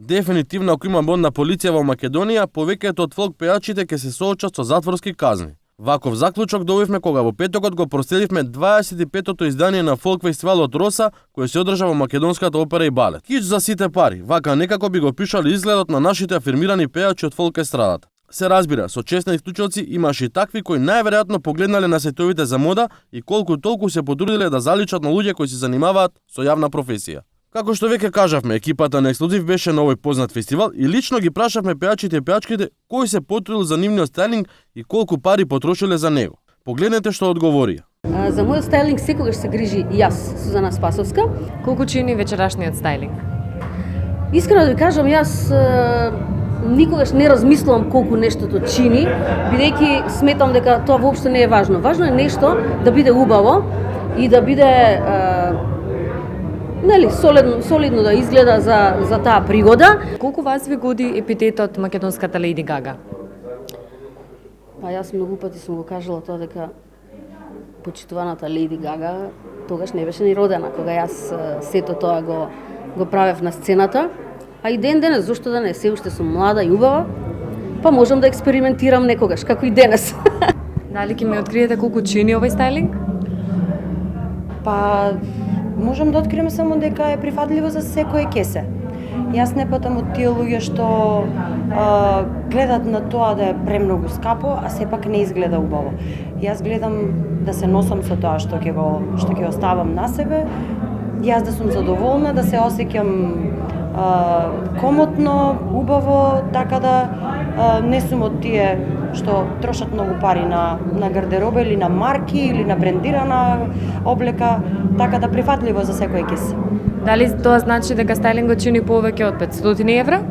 Дефинитивно, ако има модна полиција во Македонија, повеќето од фолк пеачите ќе се соочат со затворски казни. Ваков заклучок добивме кога во петокот го проследивме 25-тото издание на фолк фестивалот Роса, кој се одржа во Македонската опера и балет. Кич за сите пари, вака некако би го пишали изгледот на нашите афирмирани пеачи од фолк естрадата. Се разбира, со честни исклучоци имаше и такви кои најверојатно погледнале на сетовите за мода и колку толку се потрудиле да заличат на луѓе кои се занимаваат со јавна професија. Како што веќе кажавме, екипата на Ексклузив беше на овој познат фестивал и лично ги прашавме пеачите и пеачките кој се потрудил за нивниот стајлинг и колку пари потрошиле за него. Погледнете што одговорија. За мојот стајлинг секогаш се грижи јас, Сузана Спасовска. Колку чини вечерашниот стајлинг? Искрено да ви кажам, јас никогаш не размислувам колку нештото чини, бидејќи сметам дека тоа воопшто не е важно. Важно е нешто да биде убаво и да биде солидно да изгледа за таа пригода. Колку вас ви годи епитетот македонската Леди Гага? Па јас многу пати сум го кажала тоа дека почитуваната Леди Гага тогаш не беше ни родена кога јас сето тоа го правев на сцената. А и денес, зошто да не, се уште сум млада и убава, па можам да експериментирам некогаш, како и денес. Дали ќе ми откриете колку чини овој стајлинг? Па можам да открием само дека е прифатливо за секој кесе. Јас не патам од тие луѓе што гледат на тоа да е премногу скапо, а сепак не изгледа убаво. Јас гледам да се носам со тоа што ќе го оставам на себе, јас да сум задоволна, да се осеќам комотно, убаво, така да не сум од тие што трошат многу пари на гардероба или на марки или на брендирана облека, така да прифатливо за секој кес. Дали тоа значи дека стајлингот чини повеќе од 500 евра?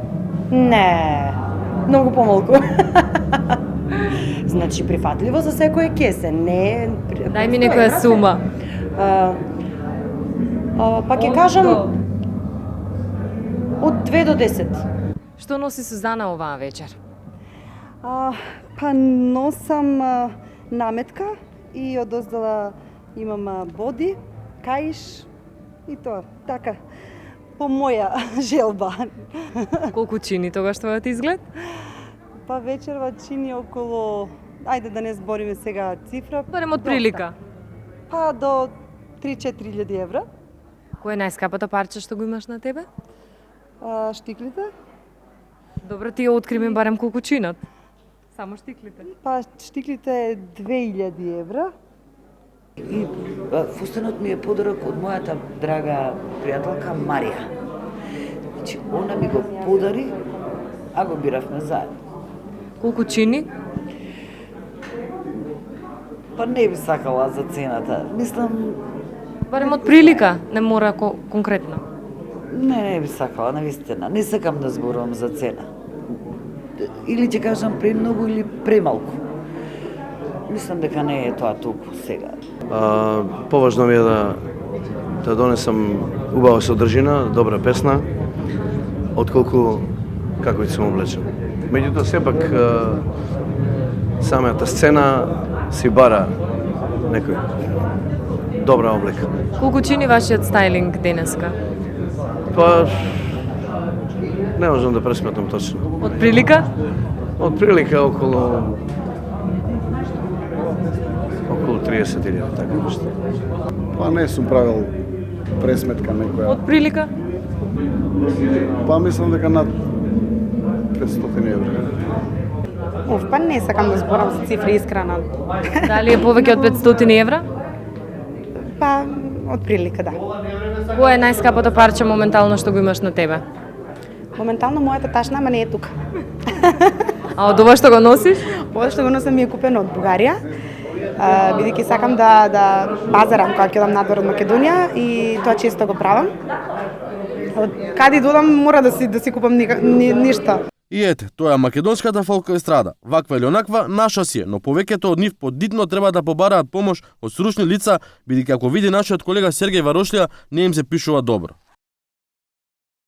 Не, многу помалку. Значи прифатливо за секој кесе, не. Дај ми некоја сума. Па ќе кажам од 2 до 10. Што носи Сузана оваа вечер? Па носам наметка и одоздала имам боди, каиш и тоа, така, по моја желба. Колку чини тогаш твојот изглед? Па вечерва чини околу, ајде да не збориме сега цифра. Барем од прилика. Па до 3-4 илјади евра. Кој е најскапото парче што го имаш на тебе? Штиклите. Добро, ти ја откриме барем колку чинат. Само штиклите. Па штиклите е 2000 евра. И фустанот ми е подарок од мојата драга пријателка Марија. Значи, она ми го подари, а го биравме заедно. Колку чини? Па не би сакала за цената. Мислам... Барем од прилика, не мора конкретно. Не би сакала, навистина. Не сакам да зборувам за цена. Или ќе кажам премногу или премалку. Мислам дека не е тоа толку сега. Поважно ми е да донесам убава содржина, добра песна, отколку како ќе сум облечен. Меѓутоа, сепак, самата сцена си бара некој добра облека. Колку чини вашиот стајлинг денеска? Па, не можам да пресметам точно. Од прилика? Од прилика околу 30.000, така нешто. Па не сум правил пресметка некоја. Од прилика? Па мислам дека над 500 евра. Па не сакам да зборам за цифри искрено. Дали е повеќе од 500 евра? Па, од прилика, да. Кој е најскапото парче моментално што го имаш на тебе? Моментално мојата ташна, ама не е тука. А од ова што го носиш? Ова што го носам ми е купено од Бугарија. Бидејќи сакам да пазарам кога ќе одам надвор од Македонија и тоа често го правам. Од каде додам мора да си купам ништо. И ете, тоа е македонската фолк естрада. Ваква или онаква, наша си е, но повеќето од нив подитно треба да побараат помош од стручни лица, бидејќи ако види нашиот колега Сергеј Варошлија, не им се пишува добро.